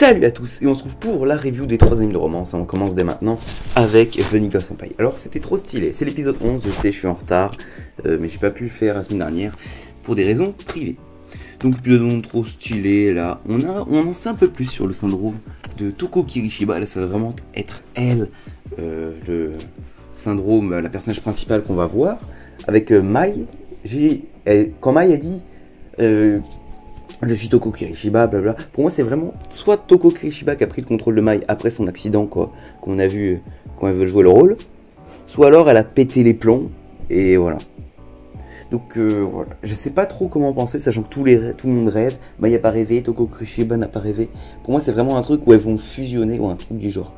Salut à tous, et on se retrouve pour la review des 3 animes de romance. On commence dès maintenant avec Bunny Girl Senpai. Alors c'était trop stylé, c'est l'épisode 11, je sais je suis en retard, mais j'ai pas pu le faire la semaine dernière pour des raisons privées. Donc épisode 11 trop stylé, là on en sait un peu plus sur le syndrome de Toko Kirishiba. Là ça va vraiment être elle, le syndrome, la personnage principale qu'on va voir. Avec Mai, quand Mai a dit... je suis Toko Kirishiba, blabla. Pour moi, c'est vraiment soit Toko Kirishiba qui a pris le contrôle de Mai après son accident, quoi, qu'on a vu quand elle veut jouer le rôle, soit alors elle a pété les plombs, et voilà. Donc voilà, je sais pas trop comment penser, sachant que tout le monde rêve. Mai n'a pas rêvé, Toko Kirishiba n'a pas rêvé. Pour moi, c'est vraiment un truc où elles vont fusionner, ou un truc du genre.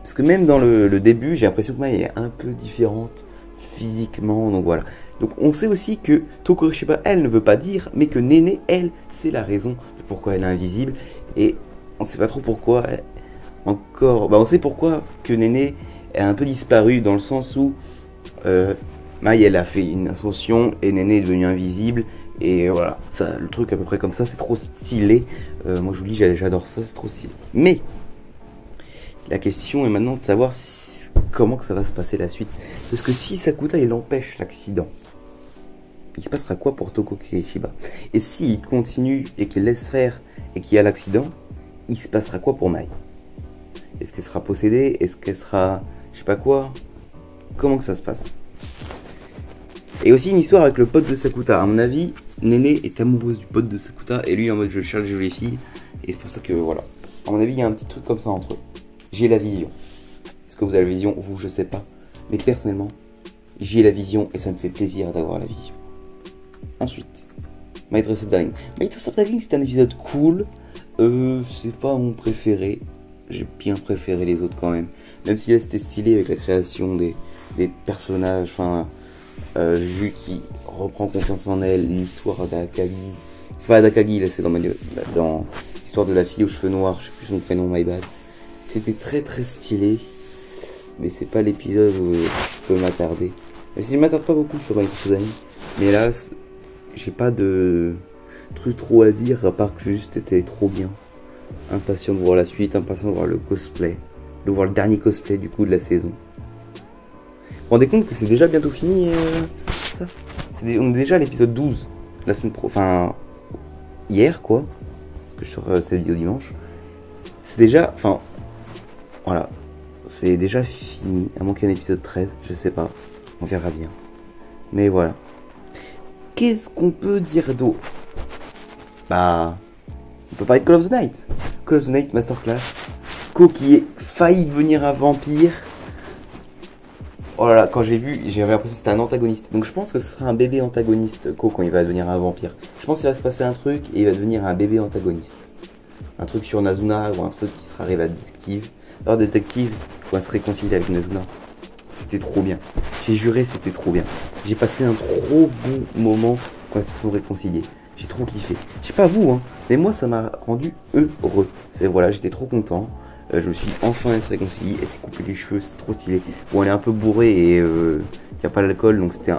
Parce que même dans le début, j'ai l'impression que Mai est un peu différente physiquement, donc voilà. Donc on sait aussi que Toko Kirishiba, elle ne veut pas dire, mais que Néné, elle, c'est la raison de pourquoi elle est invisible. Et on sait pas trop pourquoi encore... Bah on sait pourquoi que Néné est un peu disparu, dans le sens où Mai, elle a fait une ascension et Néné est devenu invisible. Et voilà, ça, le truc à peu près comme ça, c'est trop stylé. Moi je vous dis, j'adore ça, c'est trop stylé. Mais la question est maintenant de savoir comment que ça va se passer la suite. Parce que si Sakuta, il empêche l'accident, il se passera quoi pour Toko Kirishiba? Et s'il continue et qu'il laisse faire et qu'il y a l'accident, il se passera quoi pour Mai? Est-ce qu'elle sera possédée? Est-ce qu'elle sera... je sais pas quoi? Comment que ça se passe? Et aussi une histoire avec le pote de Sakuta. À mon avis, Néné est amoureuse du pote de Sakuta et lui en mode je cherche les jolies filles. Et c'est pour ça que voilà. À mon avis, il y a un petit truc comme ça entre eux. J'ai la vision. Est-ce que vous avez la vision? Vous, je sais pas. Mais personnellement, j'ai la vision et ça me fait plaisir d'avoir la vision. Ensuite, My Dress Up Darling. My Dress Up Darling, c'est un épisode cool. C'est pas mon préféré. J'ai bien préféré les autres quand même. Même si là c'était stylé avec la création des personnages. Enfin, Ju qui reprend confiance en elle. L'histoire d'Akagi. Pas d'Akagi, là c'est dans l'histoire de la fille aux cheveux noirs. Je sais plus son prénom, my bad. C'était très très stylé. Mais c'est pas l'épisode où je peux m'attarder. Même si je m'attarde pas beaucoup sur My Dress Up Darling. Mais hélas, j'ai pas de truc trop à dire à part que juste c'était trop bien. Impatient de voir la suite, impatient de voir le cosplay, de voir le dernier cosplay du coup de la saison. Vous vous rendez compte que c'est déjà bientôt fini ça? On est déjà à l'épisode 12 la semaine pro, enfin hier quoi, parce que je sors cette vidéo dimanche. C'est déjà, enfin voilà, c'est déjà fini, à moins qu'il y ait un épisode 13, je sais pas, on verra bien. Mais voilà. Qu'est-ce qu'on peut dire d'autre? Bah, on peut parler de Call of the Night. Call of the Night Masterclass. Ko qui est failli devenir un vampire. Oh là là, quand j'ai vu, j'avais l'impression que c'était un antagoniste. Donc je pense que ce sera un bébé antagoniste, Ko, quand il va devenir un vampire. Je pense qu'il va se passer un truc et il va devenir un bébé antagoniste. Un truc sur Nazuna ou un truc qui sera arrivé à détective. Alors détective, il va se réconcilier avec Nazuna. C'était trop bien. J'ai juré, c'était trop bien. J'ai passé un trop bon moment quand ils se sont réconciliés. J'ai trop kiffé. Je sais pas vous, hein, mais moi ça m'a rendu heureux. C'est voilà, j'étais trop content. Je me suis enfin réconcilié. Elle s'est coupée les cheveux, c'est trop stylé. Bon, elle est un peu bourrée et il n'y a pas l'alcool, donc c'était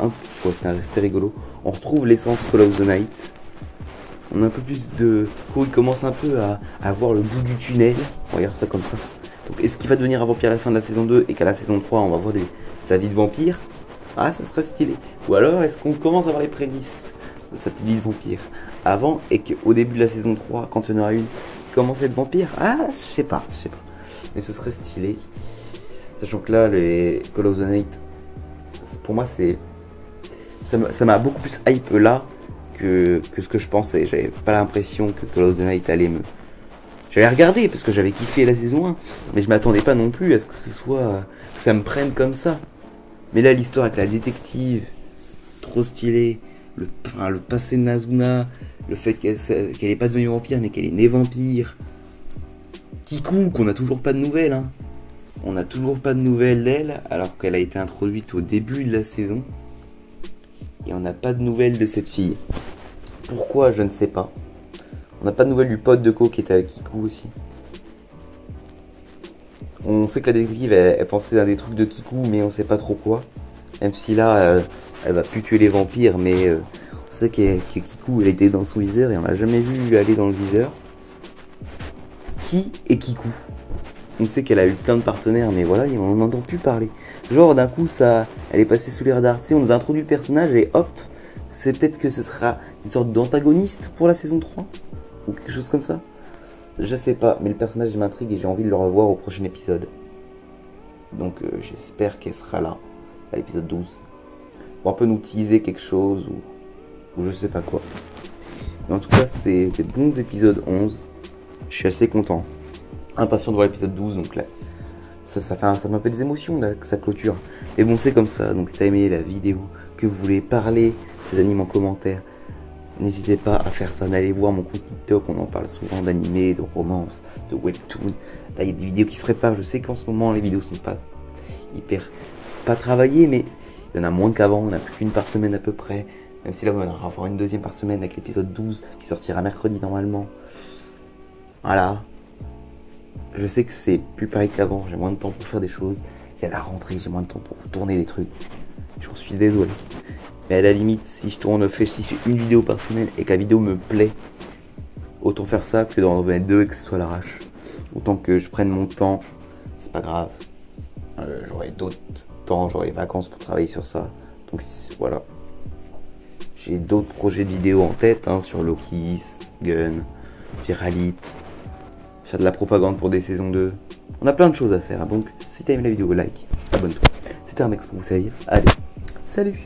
c'était rigolo. On retrouve l'essence Call of the Night. On a un peu plus de... Ko, il commence un peu à voir le bout du tunnel. On regarde ça comme ça. Donc est-ce qu'il va devenir un vampire à la fin de la saison 2 et qu'à la saison 3 on va voir sa vie de vampire? Ah, ça serait stylé. Ou alors est-ce qu'on commence à voir les prémices de sa petite vie de vampire avant et qu'au début de la saison 3, quand il y en aura une, il commence à être vampire? Ah, je sais pas. Mais ce serait stylé. Sachant que là, les Call of the Night, pour moi c'est... Ça m'a beaucoup plus hype là que ce que je pensais. J'avais pas l'impression que Call of the Night allait me... J'allais regarder parce que j'avais kiffé la saison 1, mais je m'attendais pas non plus à ce que ce soit... que ça me prenne comme ça. Mais là, l'histoire avec la détective, trop stylé, le passé de Nazuna, le fait qu'elle n'est pas devenue vampire, mais qu'elle est née vampire. Kiku, qu'on n'a toujours pas de nouvelles, hein. On n'a toujours pas de nouvelles d'elle, alors qu'elle a été introduite au début de la saison. Et on n'a pas de nouvelles de cette fille. Pourquoi, je ne sais pas. On n'a pas de nouvelles du pote de Ko qui était avec Kiku aussi. On sait que la détective, elle pensait à des trucs de Kiku, mais on sait pas trop quoi. Même si là, elle va plus tuer les vampires, mais on sait que Kiku, elle était dans son viseur et on l'a jamais vu aller dans le viseur. Qui est Kiku? On sait qu'elle a eu plein de partenaires, mais voilà, on n'entend plus parler. Genre d'un coup, elle est passée sous les radars. Tu sais, on nous a introduit le personnage et hop, c'est peut-être que ce sera une sorte d'antagoniste pour la saison 3 ou quelque chose comme ça. Je sais pas, mais le personnage m'intrigue et j'ai envie de le revoir au prochain épisode. Donc j'espère qu'elle sera là, à l'épisode 12. Pour un peu nous teaser quelque chose ou je sais pas quoi. Mais en tout cas, c'était des bons épisodes 11. Je suis assez content. Impatient de voir l'épisode 12, donc là, ça m'a fait des émotions là, que ça clôture. Mais bon, c'est comme ça, donc si t'as aimé la vidéo, que vous voulez parler ces animes en commentaire, n'hésitez pas à faire ça, allez voir mon compte TikTok, on en parle souvent d'animés, de romances, de webtoons. Là, il y a des vidéos qui se préparent, je sais qu'en ce moment, les vidéos sont pas travaillées, mais il y en a moins qu'avant, on a plus qu'une par semaine à peu près. Même si là, on va en avoir une deuxième par semaine avec l'épisode 12 qui sortira mercredi normalement. Voilà. Je sais que c'est plus pareil qu'avant, j'ai moins de temps pour faire des choses. C'est à la rentrée, j'ai moins de temps pour tourner des trucs. J'en suis désolé. Mais à la limite, si je fais une vidéo par semaine et que la vidéo me plaît, autant faire ça que d'en mettre deux et que ce soit à l'arrache. Autant que je prenne mon temps, c'est pas grave. J'aurai d'autres temps, j'aurai les vacances pour travailler sur ça. Donc voilà. J'ai d'autres projets de vidéos en tête, sur Loki, Gun, Viralite. Faire de la propagande pour des saisons 2. On a plein de choses à faire, donc si t'as aimé la vidéo, like, abonne-toi. C'était un mec pour vous servir. Allez, salut!